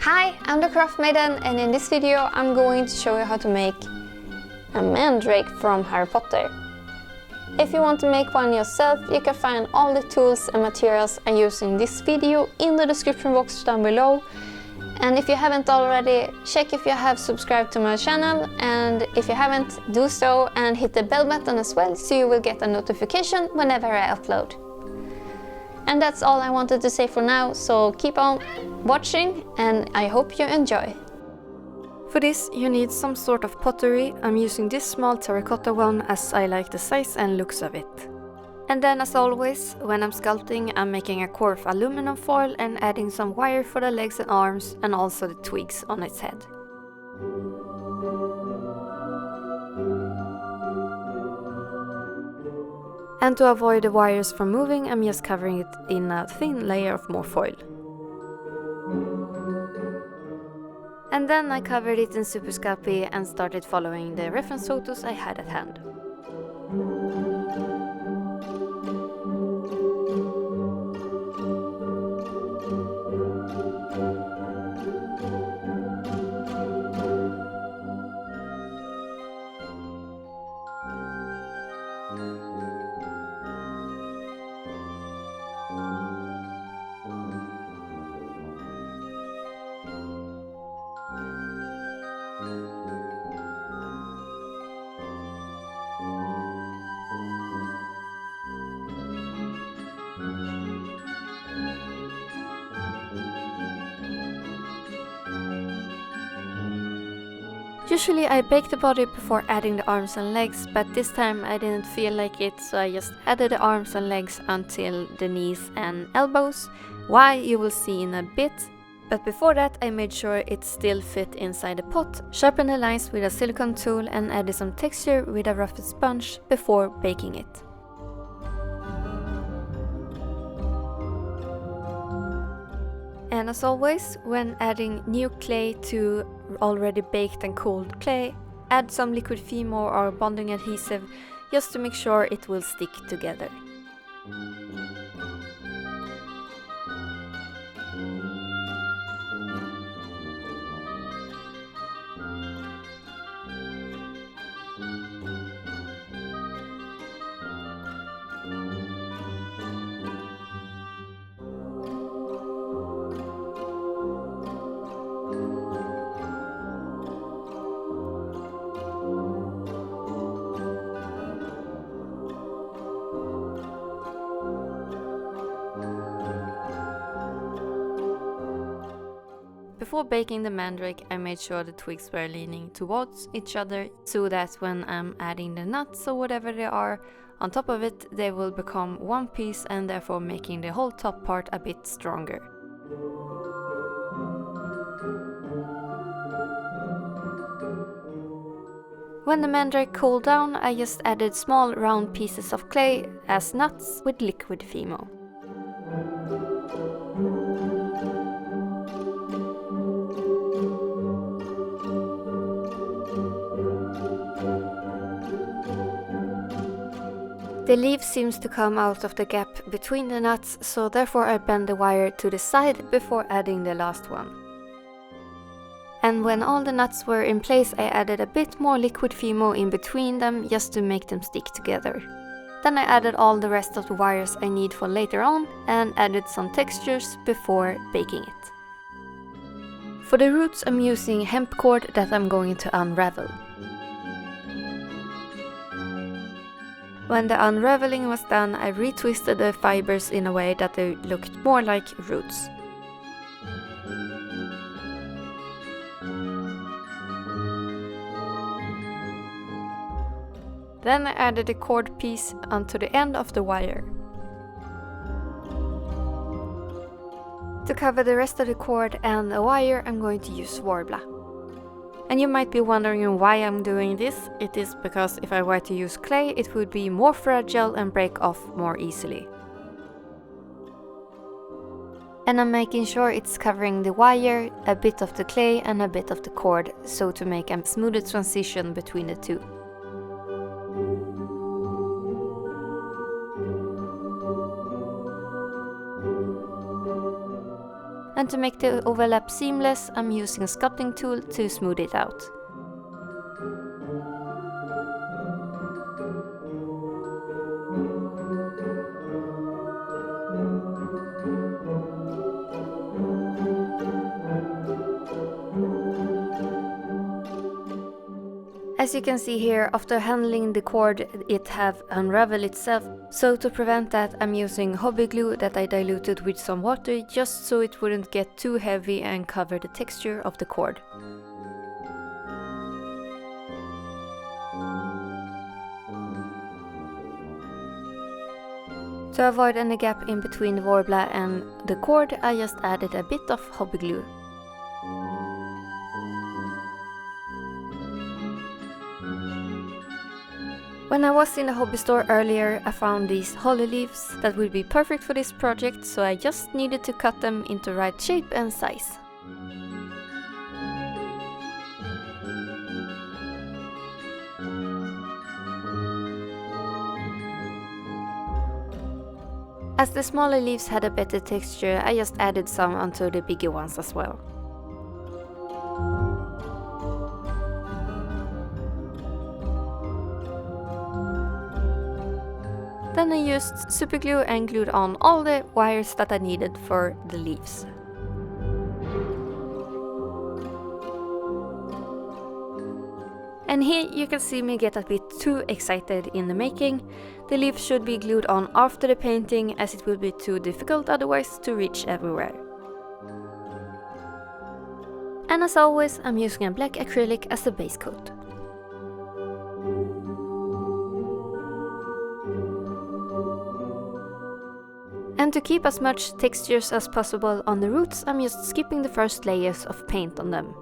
Hi, I'm the Craft Maiden, and in this video I'm going to show you how to make a Mandrake from Harry Potter. If you want to make one yourself, you can find all the tools and materials I use in this video in the description box down below. And if you haven't already, check if you have subscribed to my channel, and if you haven't, do so and hit the bell button as well so you will get a notification whenever I upload. And that's all I wanted to say for now, so keep on watching and I hope you enjoy. For this you need some sort of pottery. I'm using this small terracotta one as I like the size and looks of it. And then, as always, when I'm sculpting, I'm making a core of aluminum foil and adding some wire for the legs and arms and also the twigs on its head. And to avoid the wires from moving, I'm just covering it in a thin layer of more foil. And then I covered it in Super Sculpey and started following the reference photos I had at hand. Usually I bake the body before adding the arms and legs, but this time I didn't feel like it, so I just added the arms and legs until the knees and elbows. Why, you will see in a bit. But before that I made sure it still fit inside the pot, sharpened the lines with a silicone tool and added some texture with a roughed sponge before baking it. And as always, when adding new clay to already baked and cooled clay, add some liquid Fimo or bonding adhesive just to make sure it will stick together. Before baking the Mandrake, I made sure the twigs were leaning towards each other so that when I'm adding the nuts or whatever they are on top of it, they will become one piece and therefore making the whole top part a bit stronger. When the Mandrake cooled down, I just added small round pieces of clay as nuts with liquid Fimo. The leaf seems to come out of the gap between the nuts, so therefore I bend the wire to the side before adding the last one. And when all the nuts were in place, I added a bit more liquid Fimo in between them just to make them stick together. Then I added all the rest of the wires I need for later on and added some textures before baking it. For the roots I'm using hemp cord that I'm going to unravel. When the unraveling was done, I retwisted the fibers in a way that they looked more like roots. Then I added a cord piece onto the end of the wire. To cover the rest of the cord and the wire, I'm going to use Worbla. And you might be wondering why I'm doing this. It is because if I were to use clay, it would be more fragile and break off more easily. And I'm making sure it's covering the wire, a bit of the clay and a bit of the cord, so to make a smoother transition between the two. And to make the overlap seamless, I'm using a sculpting tool to smooth it out. As you can see here, after handling the cord, it have unraveled itself. So to prevent that, I'm using hobby glue that I diluted with some water, just so it wouldn't get too heavy and cover the texture of the cord. To avoid any gap in between the Worbla and the cord, I just added a bit of hobby glue. When I was in the hobby store earlier, I found these holly leaves that would be perfect for this project, so I just needed to cut them into right shape and size. As the smaller leaves had a better texture, I just added some onto the bigger ones as well. Then I used super glue and glued on all the wires that I needed for the leaves. And here you can see me get a bit too excited in the making. The leaf should be glued on after the painting, as it will be too difficult otherwise to reach everywhere. And as always, I'm using a black acrylic as the base coat. And to keep as much textures as possible on the roots, I'm just skipping the first layers of paint on them.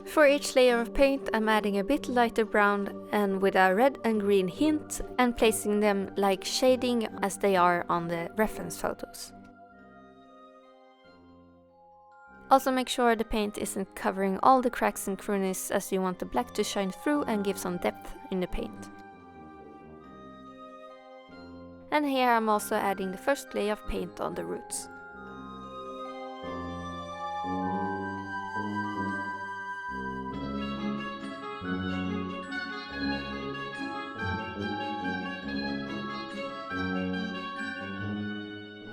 For each layer of paint, I'm adding a bit lighter brown and with a red and green hint, and placing them like shading as they are on the reference photos. Also make sure the paint isn't covering all the cracks and crannies, as you want the black to shine through and give some depth in the paint. And here I'm also adding the first layer of paint on the roots.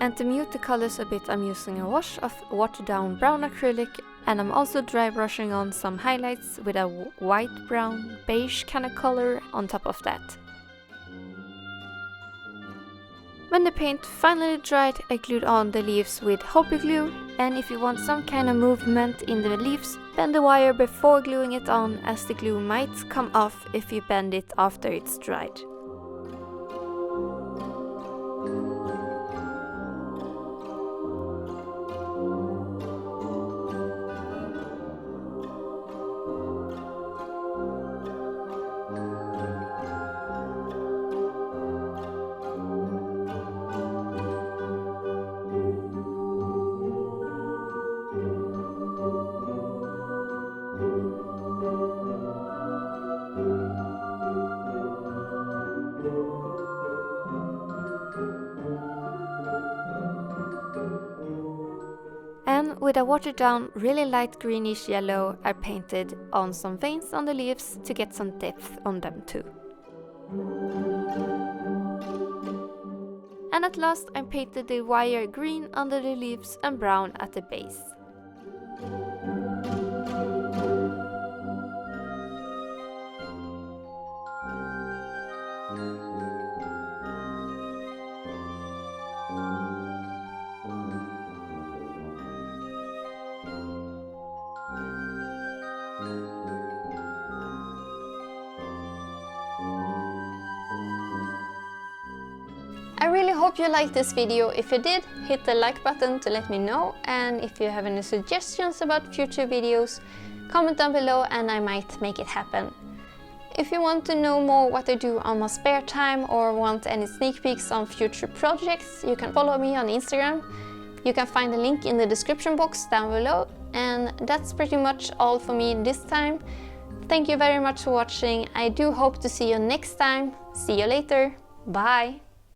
And to mute the colors a bit, I'm using a wash of watered down brown acrylic, and I'm also dry brushing on some highlights with a white, brown, beige kind of color on top of that. When the paint finally dried, I glued on the leaves with hobby glue, and if you want some kind of movement in the leaves, bend the wire before gluing it on, as the glue might come off if you bend it after it's dried. And with a watered down, really light greenish yellow, I painted on some veins on the leaves to get some depth on them too. And at last I painted the wire green under the leaves and brown at the base. I really hope you liked this video. If you did, hit the like button to let me know, and if you have any suggestions about future videos, comment down below and I might make it happen. If you want to know more what I do on my spare time or want any sneak peeks on future projects, you can follow me on Instagram. You can find the link in the description box down below. And that's pretty much all for me this time. Thank you very much for watching. I do hope to see you next time. See you later. Bye!